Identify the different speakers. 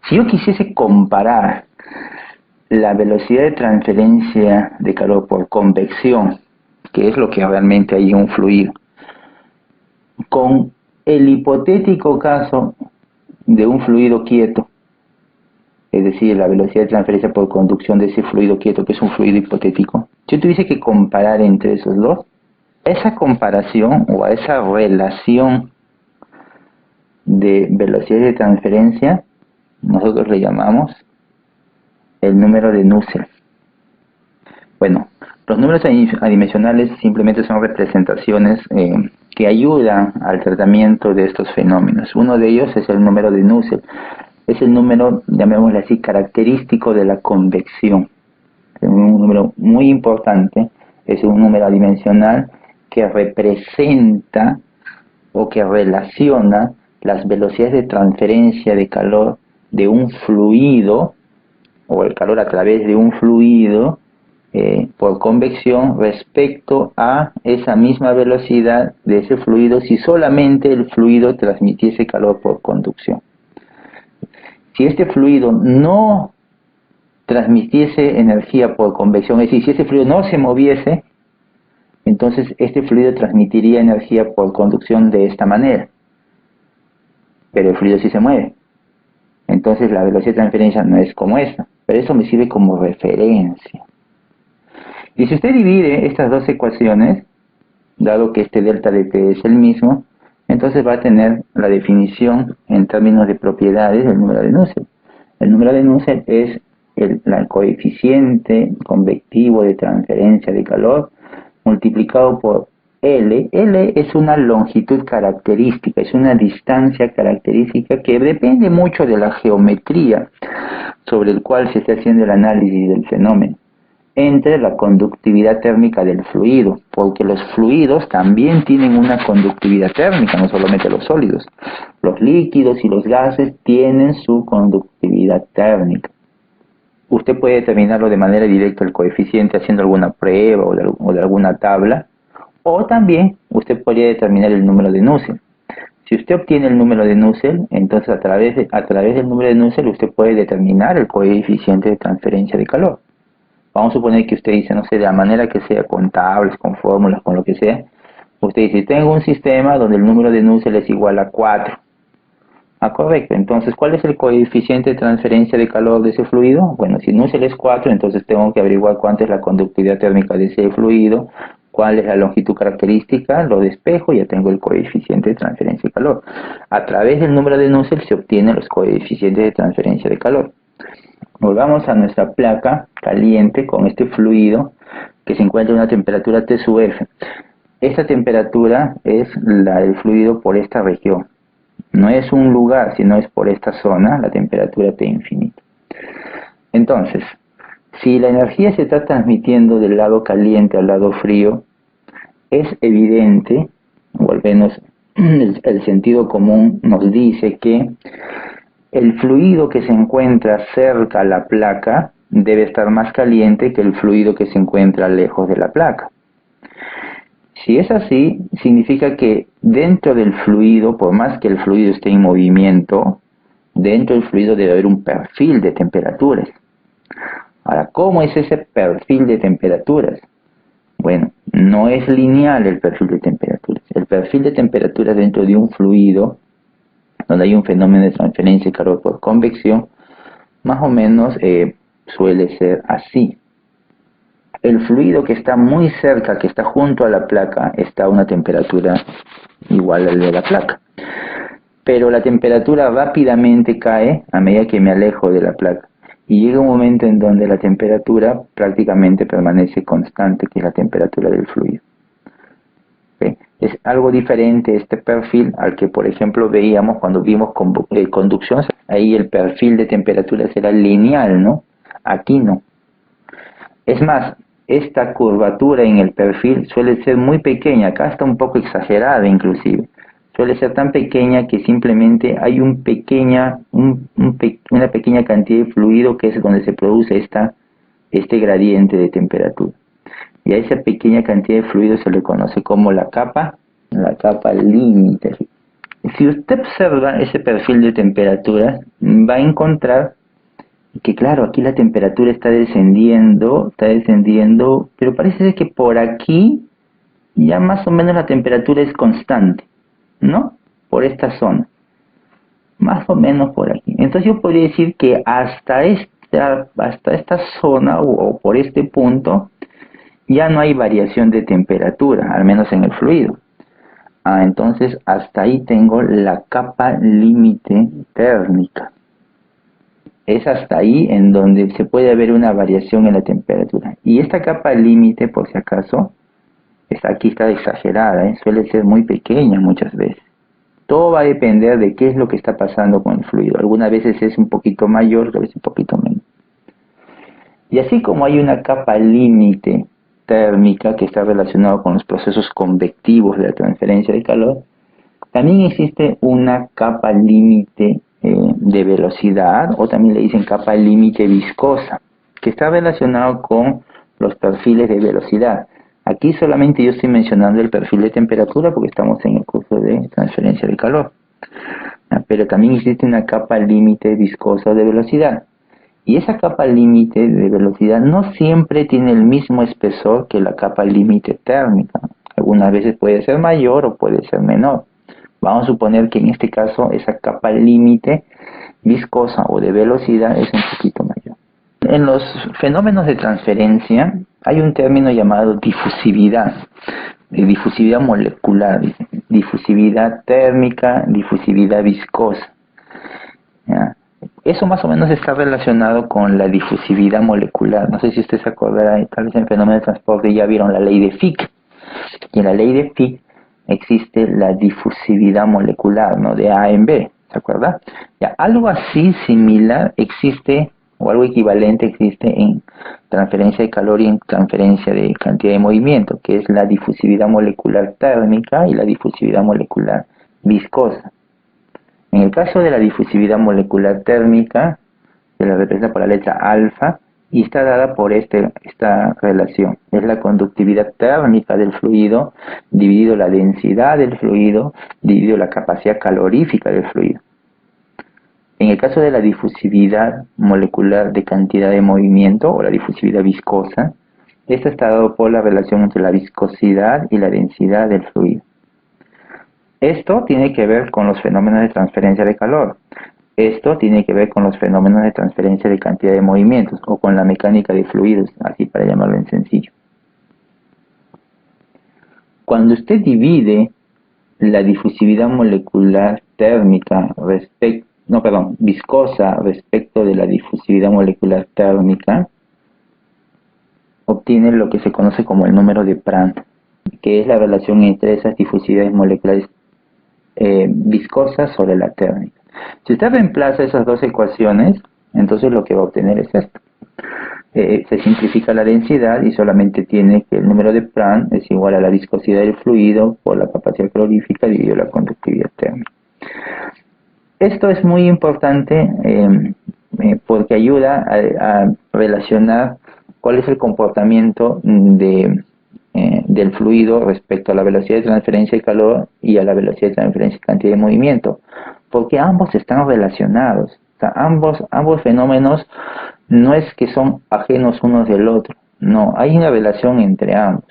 Speaker 1: Si yo quisiese comparar la velocidad de transferencia de calor por convección, que es lo que realmente hay en un fluido, con el hipotético caso de un fluido quieto, es decir, la velocidad de transferencia por conducción de ese fluido quieto, que es un fluido hipotético, si yo tuviese que comparar entre esos dos, esa comparación o a esa relación de velocidad de transferencia, nosotros le llamamos el número de Nusselt. Bueno, los números adimensionales simplemente son representaciones que ayudan al tratamiento de estos fenómenos. Uno de ellos es el número de Nusselt. Es el número, llamémosle así, característico de la convección. Es un número muy importante, es un número adimensional que representa o que relaciona las velocidades de transferencia de calor de un fluido, o el calor a través de un fluido, por convección respecto a esa misma velocidad de ese fluido si solamente el fluido transmitiese calor por conducción. Si este fluido no transmitiese energía por convección, es decir, si ese fluido no se moviese, entonces este fluido transmitiría energía por conducción de esta manera. Pero el fluido sí se mueve. Entonces la velocidad de transferencia no es como esta, pero eso me sirve como referencia. Y si usted divide estas dos ecuaciones, dado que este delta de T es el mismo, entonces va a tener la definición en términos de propiedades del número de Nusselt. El número de Nusselt es el coeficiente convectivo de transferencia de calor multiplicado por L. L es una longitud característica, es una distancia característica que depende mucho de la geometría sobre el cual se está haciendo el análisis del fenómeno, entre la conductividad térmica del fluido, porque los fluidos también tienen una conductividad térmica, no solamente los sólidos. Los líquidos y los gases tienen su conductividad térmica. Usted puede determinarlo de manera directa el coeficiente haciendo alguna prueba o de alguna tabla, o también usted podría determinar el número de Nusselt. Si usted obtiene el número de Nusselt, entonces a través del número de Nusselt usted puede determinar el coeficiente de transferencia de calor. Vamos a suponer que usted dice, no sé, de la manera que sea, con tablas, con fórmulas, con lo que sea. Usted dice, tengo un sistema donde el número de Nusselt es igual a 4. Ah, correcto. Entonces, ¿cuál es el coeficiente de transferencia de calor de ese fluido? Bueno, si Nusselt es 4, entonces tengo que averiguar cuánta es la conductividad térmica de ese fluido, cuál es la longitud característica, lo despejo y ya tengo el coeficiente de transferencia de calor. A través del número de Nusselt se obtienen los coeficientes de transferencia de calor. Volvamos a nuestra placa caliente con este fluido que se encuentra a una temperatura T sub F. Esta temperatura es la del fluido por esta región. No es un lugar, sino es por esta zona, la temperatura T infinita. Entonces, si la energía se está transmitiendo del lado caliente al lado frío, es evidente, o al menos el sentido común nos dice que el fluido que se encuentra cerca a la placa debe estar más caliente que el fluido que se encuentra lejos de la placa. Si es así, significa que dentro del fluido, por más que el fluido esté en movimiento, dentro del fluido debe haber un perfil de temperaturas. Ahora, ¿cómo es ese perfil de temperaturas? Bueno, no es lineal el perfil de temperaturas. El perfil de temperaturas dentro de un fluido, donde hay un fenómeno de transferencia de calor por convección, más o menos suele ser así. El fluido que está muy cerca, que está junto a la placa, está a una temperatura igual a la de la placa. Pero la temperatura rápidamente cae a medida que me alejo de la placa. Y llega un momento en donde la temperatura prácticamente permanece constante, que es la temperatura del fluido. ¿Sí? Es algo diferente este perfil al que, por ejemplo, veíamos cuando vimos conducción. Ahí el perfil de temperatura será lineal, ¿no? Aquí no. Es más, esta curvatura en el perfil suele ser muy pequeña, acá está un poco exagerada inclusive. Suele ser tan pequeña que simplemente hay una pequeña cantidad de fluido que es donde se produce este gradiente de temperatura. Y a esa pequeña cantidad de fluido se le conoce como la capa límite. Si usted observa ese perfil de temperaturas, va a encontrar que claro, aquí la temperatura está descendiendo, pero parece ser que por aquí ya más o menos la temperatura es constante, ¿no? Por esta zona, más o menos por aquí. Entonces yo podría decir que hasta esta zona o por este punto ya no hay variación de temperatura, al menos en el fluido. Entonces hasta ahí tengo la capa límite térmica. Es hasta ahí en donde se puede ver una variación en la temperatura. Y esta capa límite, por si acaso, aquí está exagerada, suele ser muy pequeña muchas veces. Todo va a depender de qué es lo que está pasando con el fluido. Algunas veces es un poquito mayor, otras veces un poquito menos. Y así como hay una capa límite térmica que está relacionada con los procesos convectivos de la transferencia de calor, también existe una capa límite de velocidad, o también le dicen capa límite viscosa, que está relacionado con los perfiles de velocidad. Aquí solamente yo estoy mencionando el perfil de temperatura porque estamos en el curso de transferencia de calor. Pero también existe una capa límite viscosa de velocidad. Y esa capa límite de velocidad no siempre tiene el mismo espesor que la capa límite térmica. Algunas veces puede ser mayor o puede ser menor. Vamos a suponer que en este caso esa capa límite viscosa o de velocidad es un poquito mayor. En los fenómenos de transferencia hay un término llamado difusividad, difusividad molecular, difusividad térmica, difusividad viscosa. ¿Ya? Eso más o menos está relacionado con la difusividad molecular. No sé si usted se acordará, tal vez en fenómeno de transporte ya vieron la ley de Fick. Y en la ley de Fick existe la difusividad molecular, ¿no? De A en B, ¿se acuerda? Ya, algo así similar existe, o algo equivalente existe en transferencia de calor y en transferencia de cantidad de movimiento, que es la difusividad molecular térmica y la difusividad molecular viscosa. En el caso de la difusividad molecular térmica, se la representa por la letra alfa, y está dada por esta relación. Es la conductividad térmica del fluido dividido la densidad del fluido dividido la capacidad calorífica del fluido. En el caso de la difusividad molecular de cantidad de movimiento o la difusividad viscosa, esta está dada por la relación entre la viscosidad y la densidad del fluido. Esto tiene que ver con los fenómenos de transferencia de calor. Esto tiene que ver con los fenómenos de transferencia de cantidad de movimientos o con la mecánica de fluidos, así para llamarlo en sencillo. Cuando usted divide la difusividad molecular térmica viscosa respecto de la difusividad molecular térmica, obtiene lo que se conoce como el número de Prandtl, que es la relación entre esas difusividades moleculares viscosas sobre la térmica. Si usted reemplaza esas dos ecuaciones, entonces lo que va a obtener es esto. Se simplifica la densidad y solamente tiene que el número de Prandtl es igual a la viscosidad del fluido por la capacidad calorífica dividido la conductividad térmica. Esto es muy importante porque ayuda a relacionar cuál es el comportamiento del fluido respecto a la velocidad de transferencia de calor y a la velocidad de transferencia de cantidad de movimiento, porque ambos están relacionados. O sea, ambos fenómenos no es que son ajenos unos del otro, no, hay una relación entre ambos.